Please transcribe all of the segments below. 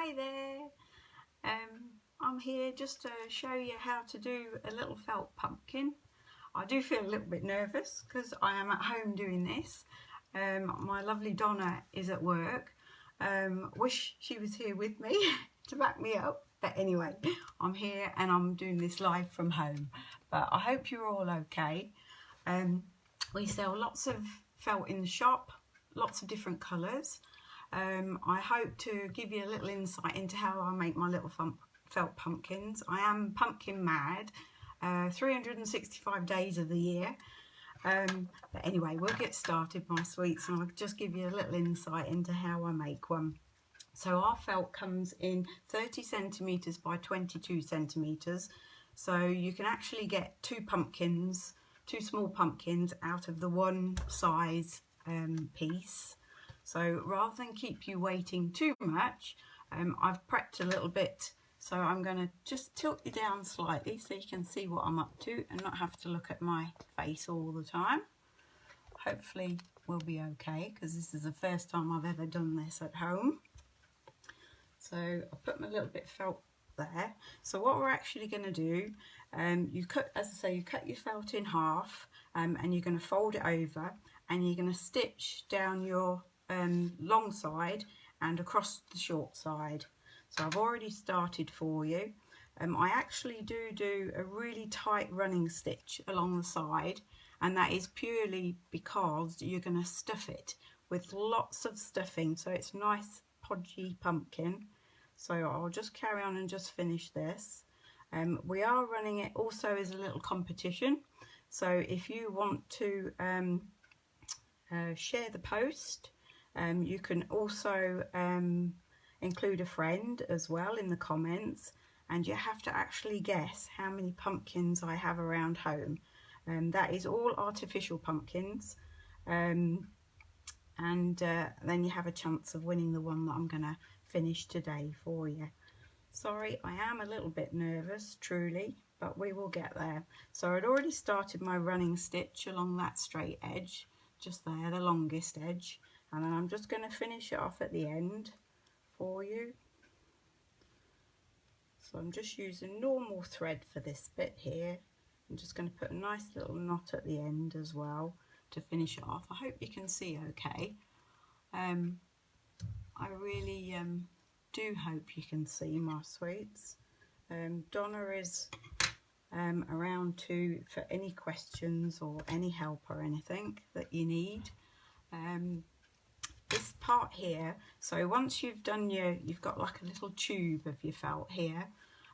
Hi there, I'm here just to show you how to do a little felt pumpkin. I do feel a little bit nervous because I am at home doing this. My lovely Donna is at work. Wish she was here with me to back me up, but anyway, I'm here and I'm doing this live from home. But I hope you're all okay. We sell lots of felt in the shop, lots of different colours. I hope to give you a little insight into how I make my little felt pumpkins. I am pumpkin mad, 365 days of the year. But anyway, we'll get started, my sweets, and I'll just give you a little insight into how I make one. So our felt comes in 30 centimetres by 22 centimetres. So you can actually get two small pumpkins out of the one size piece. So rather than keep you waiting too much, I've prepped a little bit. So I'm going to just tilt you down slightly so you can see what I'm up to and not have to look at my face all the time. Hopefully we'll be okay because this is the first time I've ever done this at home. So I'll put my little bit of felt there. So what we're actually going to do, you cut your felt in half, and you're going to fold it over and you're going to stitch down your long side and across the short side. So I've already started for you. I actually do a really tight running stitch along the side, and that is purely because you're going to stuff it with lots of stuffing, so it's nice podgy pumpkin. So I'll just carry on and just finish this. We are running it also as a little competition, so if you want to share the post, you can also include a friend as well in the comments, and you have to actually guess how many pumpkins I have around home. That is all artificial pumpkins, and then you have a chance of winning the one that I'm going to finish today for you. Sorry, I am a little bit nervous, truly, but we will get there. So I'd already started my running stitch along that straight edge, just there, the longest edge, and then I'm just going to finish it off at the end for you. So I'm just using normal thread for this bit here. I'm just going to put a nice little knot at the end as well to finish it off. I hope you can see okay. I really do hope you can see, my sweets. Donna is around too for any questions or any help or anything that you need. This part here, so once you've done you've got like a little tube of your felt here,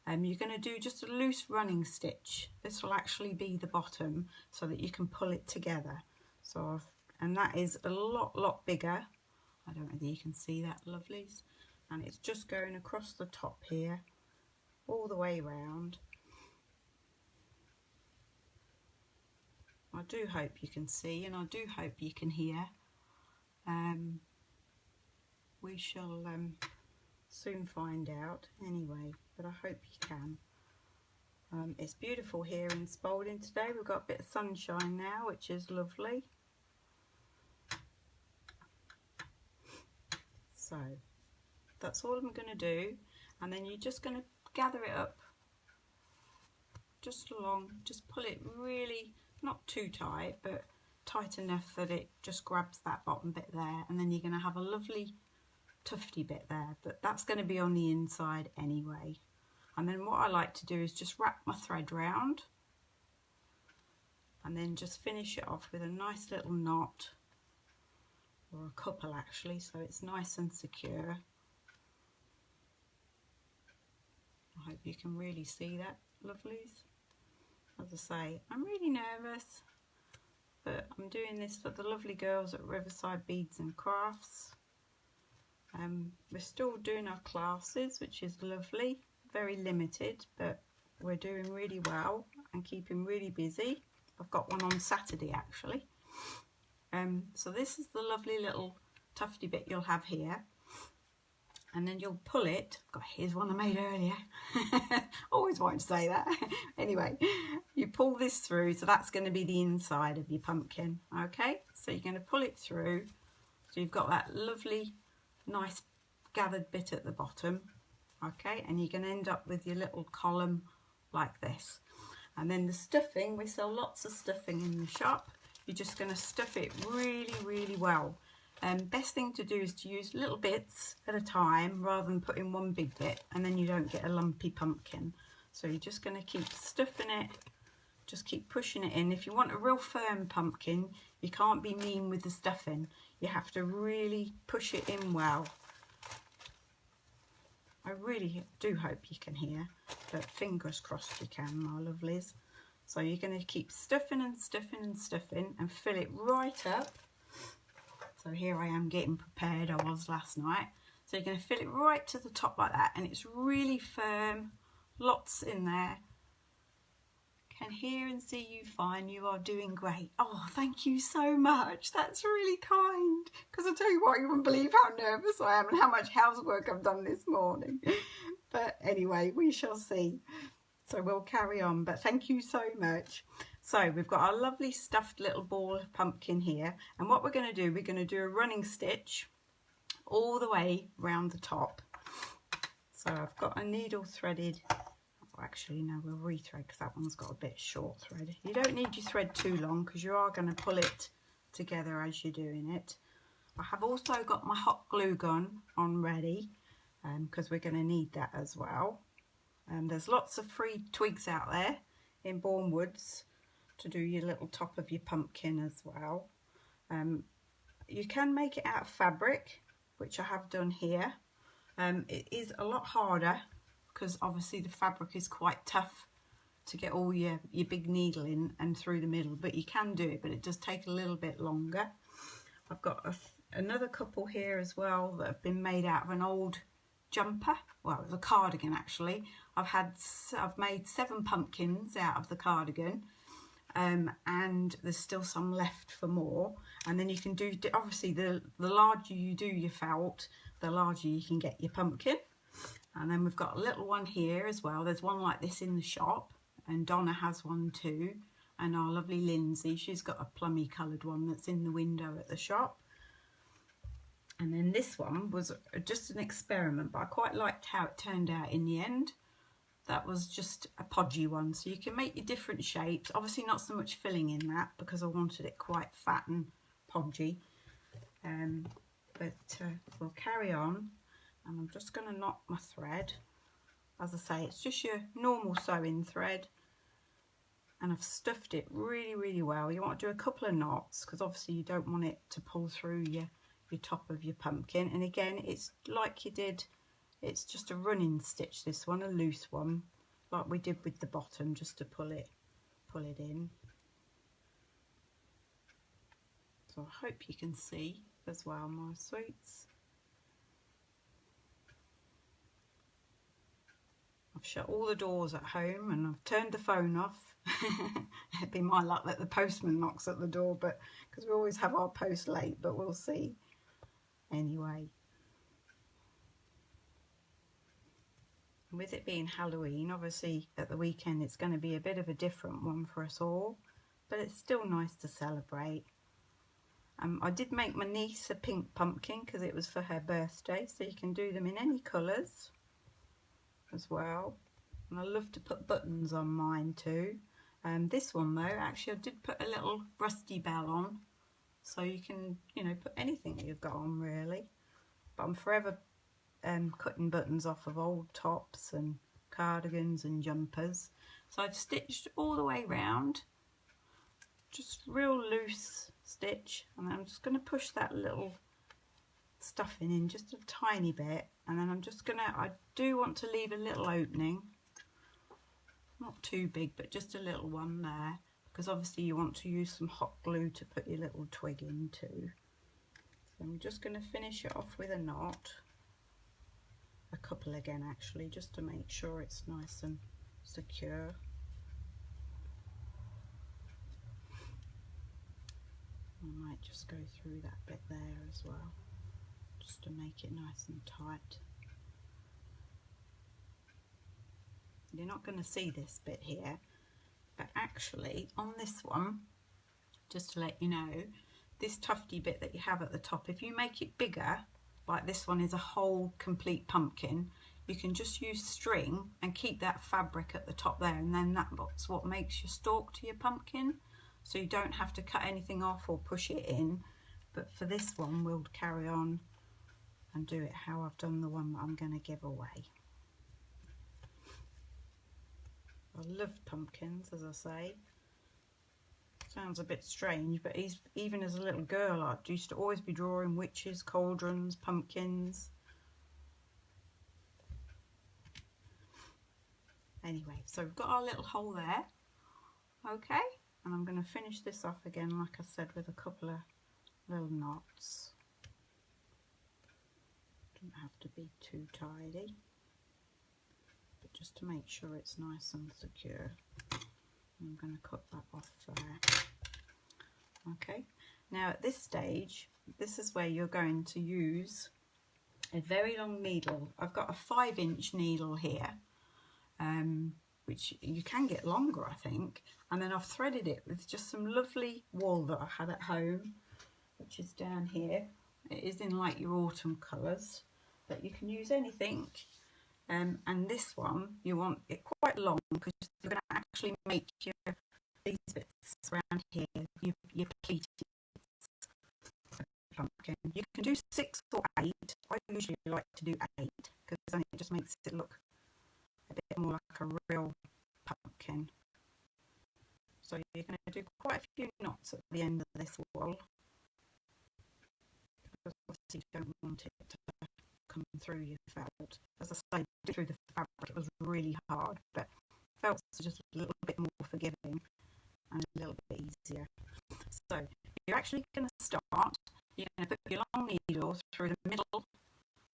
you're going to do just a loose running stitch. This will actually be the bottom so that you can pull it together. So, and that is a lot bigger. I don't know whether you can see that, lovelies. And it's just going across the top here, all the way round. I do hope you can see, and I do hope you can hear. We shall soon find out anyway, but I hope you can. It's beautiful here in Spalding today. We've got a bit of sunshine now, which is lovely. So that's all I'm going to do, and then you're just going to gather it up just along, just pull it really, not too tight, but tight enough that it just grabs that bottom bit there, and then you're going to have a lovely tufty bit there, but that's going to be on the inside anyway. And then what I like to do is just wrap my thread round and then just finish it off with a nice little knot, or a couple actually, so it's nice and secure. I hope you can really see that, lovelies. As I say, I'm really nervous, but I'm doing this for the lovely girls at Riverside Beads and Crafts. We're still doing our classes, which is lovely, very limited, but we're doing really well and keeping really busy. I've got one on Saturday actually. So this is the lovely little tufty bit you'll have here, and then you'll pull it. Here's one I made earlier. Always wanted to say that. Anyway, you pull this through, so that's going to be the inside of your pumpkin. Okay, so you're going to pull it through, so you've got that lovely nice gathered bit at the bottom, okay, and you're going to end up with your little column like this. And then the stuffing, we sell lots of stuffing in the shop. You're just going to stuff it really, really well. Best thing to do is to use little bits at a time rather than putting one big bit, and then you don't get a lumpy pumpkin. So you're just going to keep stuffing it, just keep pushing it in. If you want a real firm pumpkin, you can't be mean with the stuffing. You have to really push it in well. I really do hope you can hear, but fingers crossed you can, my lovelies. So you're going to keep stuffing and stuffing and stuffing and fill it right up. So here I am getting prepared, I was last night. So you're going to fill it right to the top like that, and it's really firm, lots in there. Can hear and see you fine, you are doing great. Oh, thank you so much, that's really kind. Because I tell you what, you wouldn't believe how nervous I am and how much housework I've done this morning. But anyway, we shall see. So we'll carry on, but thank you so much. So we've got our lovely stuffed little ball of pumpkin here, and what we're going to do, we're going to do a running stitch all the way round the top. So I've got a needle threaded. Actually no, we'll rethread because that one's got a bit short thread. You don't need your thread too long because you are going to pull it together as you're doing it. I have also got my hot glue gun on ready because we're going to need that as well. There's lots of free twigs out there in Bourne Woods to do your little top of your pumpkin as well. You can make it out of fabric, which I have done here. It is a lot harder because obviously the fabric is quite tough to get all your big needle in and through the middle, but you can do it, but it does take a little bit longer. I've got another couple here as well that have been made out of an old jumper. Well, it was a cardigan actually. I've made 7 pumpkins out of the cardigan, and there's still some left for more. And then you can do, obviously the larger you do your felt, the larger you can get your pumpkin. And then we've got a little one here as well. There's one like this in the shop, and Donna has one too, and our lovely Lindsay, she's got a plummy coloured one that's in the window at the shop. And then this one was just an experiment, but I quite liked how it turned out in the end. That was just a podgy one, so you can make your different shapes. Obviously not so much filling in that because I wanted it quite fat and podgy. We'll carry on. And I'm just going to knot my thread. As I say, it's just your normal sewing thread, and I've stuffed it really, really well. You want to do a couple of knots because obviously you don't want it to pull through your top of your pumpkin. And again, it's like you did, it's just a running stitch, this one, a loose one, like we did with the bottom, just to pull it in. So I hope you can see as well, my sweets. I've shut all the doors at home and I've turned the phone off. It'd be my luck that the postman knocks at the door, but because we always have our post late, but we'll see. Anyway, with it being Halloween, obviously at the weekend it's going to be a bit of a different one for us all, but it's still nice to celebrate. I did make my niece a pink pumpkin because it was for her birthday, so you can do them in any colours as well. And I love to put buttons on mine too. This one though, actually I did put a little rusty bell on, so you can, you know, put anything that you've got on really. But I'm forever cutting buttons off of old tops and cardigans and jumpers. So I've stitched all the way round, just real loose stitch, and then I'm just going to push that little stuffing in just a tiny bit, and then I'm just gonna, I do want to leave a little opening, not too big but just a little one there, because obviously you want to use some hot glue to put your little twig into. So I'm just going to finish it off with a knot, a couple again actually, just to make sure it's nice and secure. I might just go through that bit there as well, just to make it nice and tight. You're not going to see this bit here, but actually on this one, just to let you know, this tufty bit that you have at the top, if you make it bigger, like this one is a whole complete pumpkin, you can just use string and keep that fabric at the top there, and then that's what makes your stalk to your pumpkin. So you don't have to cut anything off or push it in. But for this one, we'll carry on and do it how I've done the one that I'm going to give away. I love pumpkins, as I say. Sounds a bit strange, but even as a little girl, I used to always be drawing witches, cauldrons, pumpkins. Anyway, so we've got our little hole there. Okay, and I'm going to finish this off again, like I said, with a couple of little knots. Doesn't have to be too tidy, but just to make sure it's nice and secure. I'm going to cut that off there. Okay, now at this stage, this is where you're going to use a very long needle. I've got a 5-inch needle here, which you can get longer, I think, and then I've threaded it with just some lovely wool that I had at home, which is down here. It is in like your autumn colours, but you can use anything. And this one, you want it quite long because you're going to actually make these bits around here, your pleated pumpkin. You can do 6 or 8. I usually like to do 8 because then it just makes it look a bit more like a real pumpkin. So you're going to do quite a few knots at the end of this wool, because obviously you don't want it to come through your felt. As I say, through the fabric it was really hard, but felts are just a little bit more forgiving and a little bit easier. So you're actually going to start, you're going to put your long needle through the middle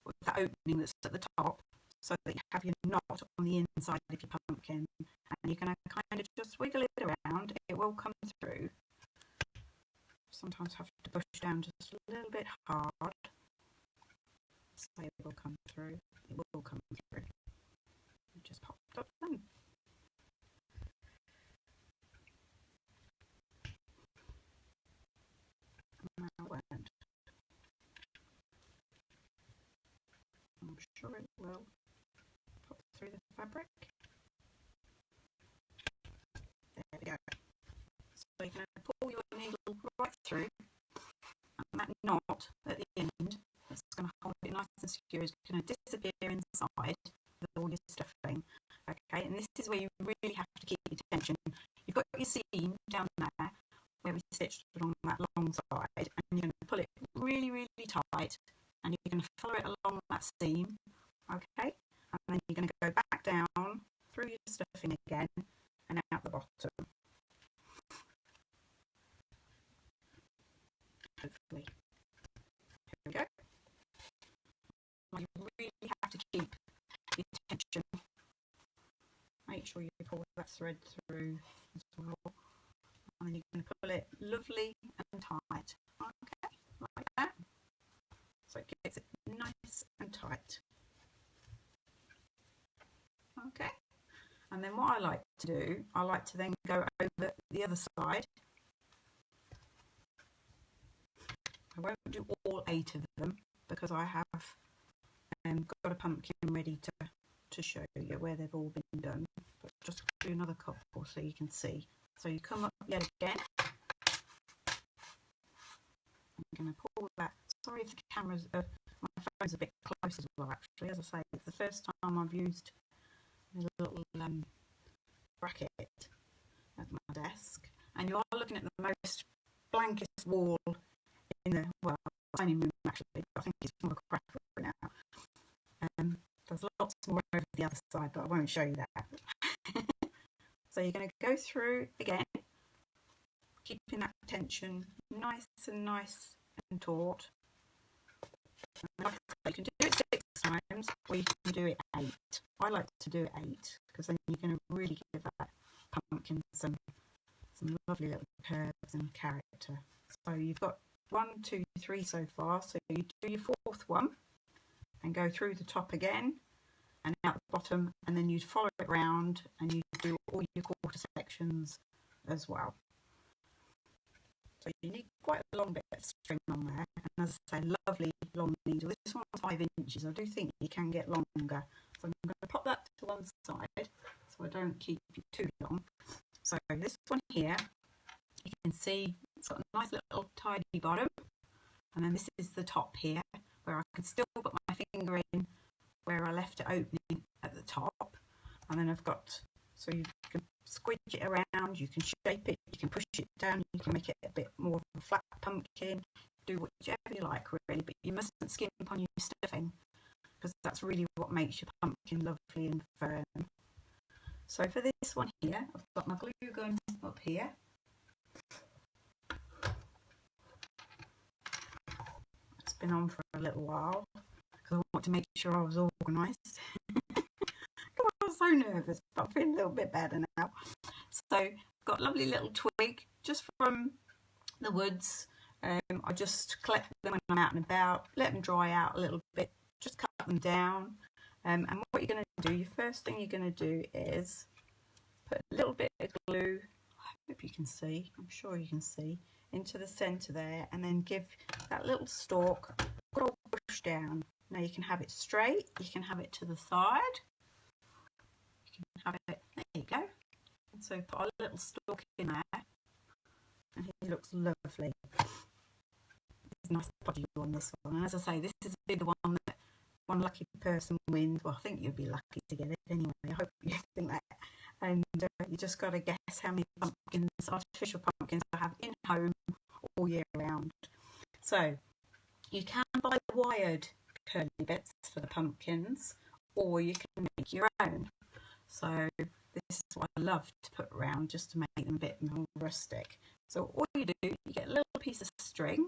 with that opening that's at the top, so that you have your knot on the inside of your pumpkin, and you're going to kind of just wiggle it around. It will come through. Sometimes have to push down just a little bit hard. So it will come through. It will come through. It just popped up then. No, it won't. I'm sure it will pop through the fabric. There we go. So you're going to pull your needle right through, and that knot at the end, it's going to hold it nice and secure, is going to disappear inside with all your stuffing. Okay, and this is where you really have to keep your tension. You've got your seam down there where we stitched along that long side, and you're going to pull it really, really tight, and you're going to follow it along that seam. Okay, and then you're going to go back down through your stuffing again and out the bottom. Hopefully. Here we go. You really have to keep your tension. Make sure you pull that thread through as well. And then you're going to pull it lovely and tight. Okay, like that. So it gets it nice and tight. Okay. And then what I like to do, I like to then go over the other side. I won't do all 8 of them because I have got a pumpkin ready to show you where they've all been done. But just do another couple so you can see. So you come up yet again. I'm going to pull that. Sorry if the camera's, my phone's a bit close as well actually. As I say, it's the first time I've used a little bracket at my desk. And you are looking at the most blankest wall in the, well, dining room actually, but I think it's more a craft room now. There's lots more over the other side, but I won't show you that. So you're going to go through again, keeping that tension nice and taut. And like I say, you can do it 6 times, or you can do it 8. I like to do it 8 because then you're going to really give that pumpkin some lovely little curves and character. So you've got 1, 2, 3 so far. So you do your 4th one and go through the top again and out the bottom, and then you'd follow it round and you do all your quarter sections as well. So you need quite a long bit of string on there, and as I say, lovely long needle. This one's 5 inches. I do think you can get longer, so one side so I don't keep you too long. So this one here, you can see it's got a nice little tidy bottom, and then this is the top here where I can still put my finger in where I left it opening at the top, and then I've got, so you can squidge it around, you can shape it, you can push it down, you can make it a bit more of a flat pumpkin, do whichever you like really, but you mustn't skimp on your stuffing because that's really what makes your pumpkin lovely and firm. So for this one here, I've got my glue gun up here. It's been on for a little while because I want to make sure I was organised. I was so nervous, but I feel a little bit better now. So I've got a lovely little twig just from the woods. I just collect them when I'm out and about, let them dry out a little bit, just cut them down. And what you're going to do, your first thing you're going to do is put a little bit of glue, I hope you can see, I'm sure you can see, into the centre there, and then give that little stalk a good old push down. Now you can have it straight, you can have it to the side, you can have it, there you go. And so put a little stalk in there, and he looks lovely. There's a nice body on this one, and as I say, this is the one that one lucky person wins. Well, I think you'll be lucky to get it anyway. I hope you think that. And you just got to guess how many pumpkins, artificial pumpkins, I have in home all year round. So you can buy wired curly bits for the pumpkins, or you can make your own. So this is what I love to put around just to make them a bit more rustic. So all you do, you get a little piece of string,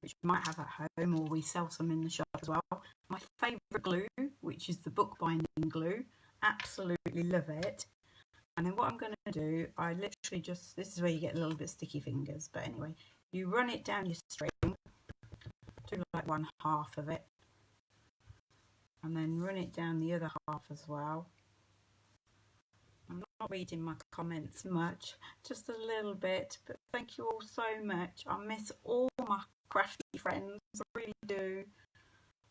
which you might have at home, or we sell some in the shop as well. My favourite glue, which is the bookbinding glue, absolutely love it. And then what I'm going to do, I literally just, this is where you get a little bit sticky fingers, but anyway, you run it down your string, do like one half of it, and then run it down the other half as well. I'm not reading my comments much, just a little bit, but thank you all so much. I miss all my crafty friends, I really do.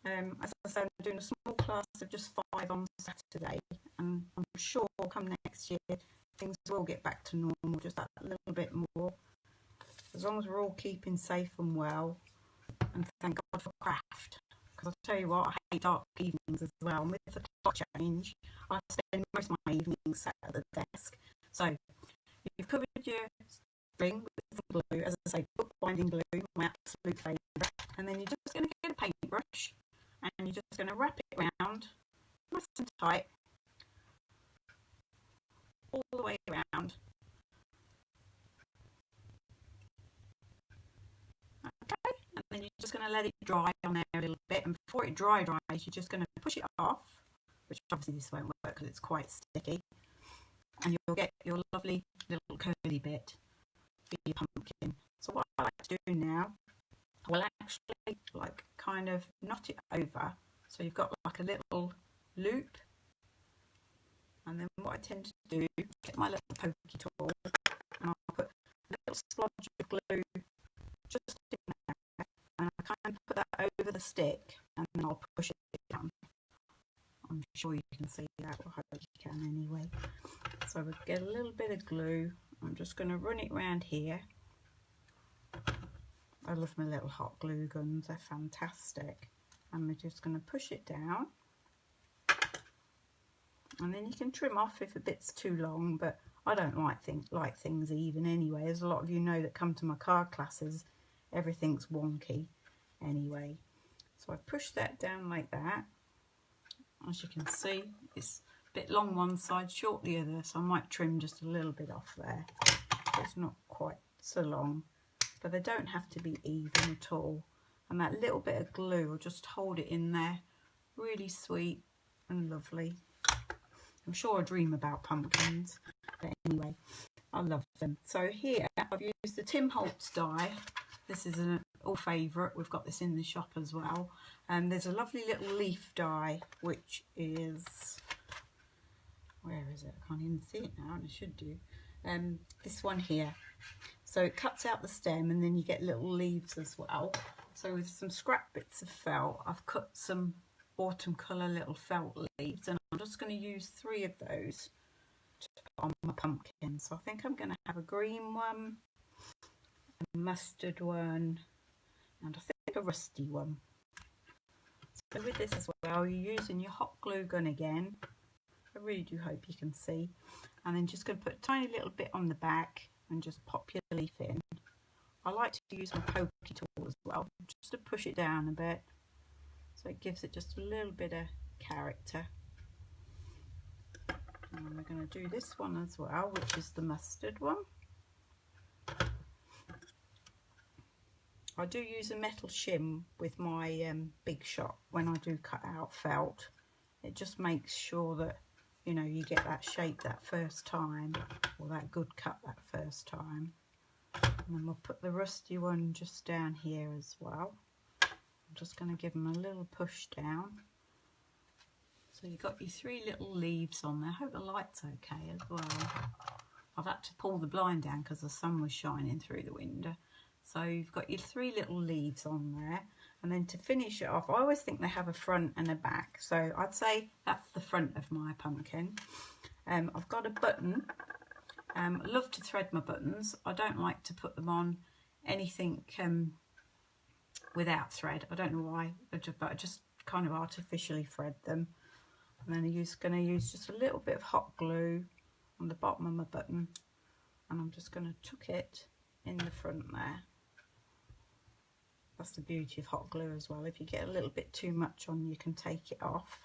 As I said, I'm doing a small class of just 5 on Saturday, and I'm sure come next year things will get back to normal, just that little bit more, as long as we're all keeping safe and well. And thank God for craft, because I'll tell you what, I hate dark evenings as well. And with the clock change, I spend most of my evenings sat at the desk. So you've covered your string with some glue, as I say, bookbinding glue, my absolute favourite, and then you're just going to get a paintbrush and you're just going to wrap it around nice and tight all the way around. Okay, and then you're just going to let it dry on there a little bit, and before it dries, you're just going to push it off, which obviously this won't work because it's quite sticky, and you'll get your lovely little curly bit for your pumpkin. So what I like to do now, I will actually like kind of knot it over, so you've got like a little loop, and then what I tend to do is get my little pokey tool and I'll put a little splodge of glue just in there, and I kind of put that over the stick, and then I'll push it down. I'm sure you can see that, or I hope you can anyway. So we'll get a little bit of glue, I'm just going to run it around here. I love my little hot glue guns, they're fantastic. And we're just going to push it down, and then you can trim off if a bit's too long, but I don't like things even anyway. As a lot of you know that come to my card classes, everything's wonky anyway. So I push that down like that. As you can see, it's a bit long one side, short the other, so I might trim just a little bit off there. It's not quite so long, but they don't have to be even at all. And that little bit of glue will just hold it in there, really sweet and lovely. I'm sure I dream about pumpkins, but anyway, I love them. So here I've used the Tim Holtz die. This is an old favourite, we've got this in the shop as well. And there's a lovely little leaf die, which is, where is it? I can't even see it now, and I should do. This one here. So it cuts out the stem, and then you get little leaves as well. So with some scrap bits of felt, I've cut some autumn colour little felt leaves, and I'm just going to use 3 of those to put on my pumpkin. So I think I'm going to have a green one, a mustard one, and I think a rusty one. So with this as well, you're using your hot glue gun again. I really do hope you can see. And then just going to put a tiny little bit on the back and just pop your leaf in. I like to use my pokey tool as well, just to push it down a bit, so it gives it just a little bit of character. And we're going to do this one as well, which is the mustard one. I do use a metal shim with my Big Shot when I do cut out felt. It just makes sure that, you know, you get that shape that first time, or that good cut that first time. And then we'll put the rusty one just down here as well. I'm just going to give them a little push down. So you've got your 3 little leaves on there. I hope the light's okay as well. I've had to pull the blind down because the sun was shining through the window. So you've got your 3 little leaves on there. And then to finish it off, I always think they have a front and a back. So I'd say that's the front of my pumpkin. I've got a button. I love to thread my buttons. I don't like to put them on anything without thread. I don't know why, but I just kind of artificially thread them. And then I'm going to use just a little bit of hot glue on the bottom of my button, and I'm just going to tuck it in the front there. That's the beauty of hot glue as well. If you get a little bit too much on, you can take it off.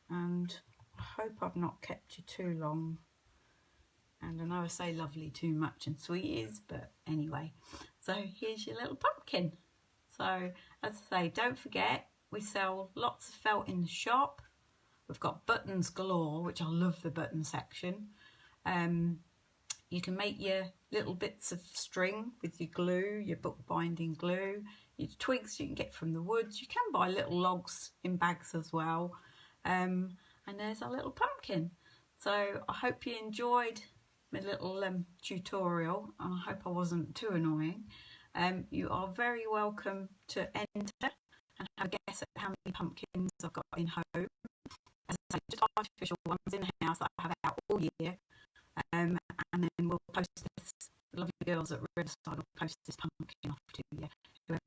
And I hope I've not kept you too long. And I know I say lovely too much and sweet is, but anyway. So here's your little pumpkin. So as I say, don't forget, we sell lots of felt in the shop. We've got buttons galore, which I love the button section. You can make your little bits of string with your glue, your bookbinding glue, your twigs you can get from the woods. You can buy little logs in bags as well. And there's our little pumpkin. So I hope you enjoyed my little tutorial, and I hope I wasn't too annoying. You are very welcome to enter and have a guess at how many pumpkins I've got in home. As I say, just artificial ones in the house that I have out all year. And then we'll post this, the lovely girls at Riverside will post this pumpkin off to you, whoever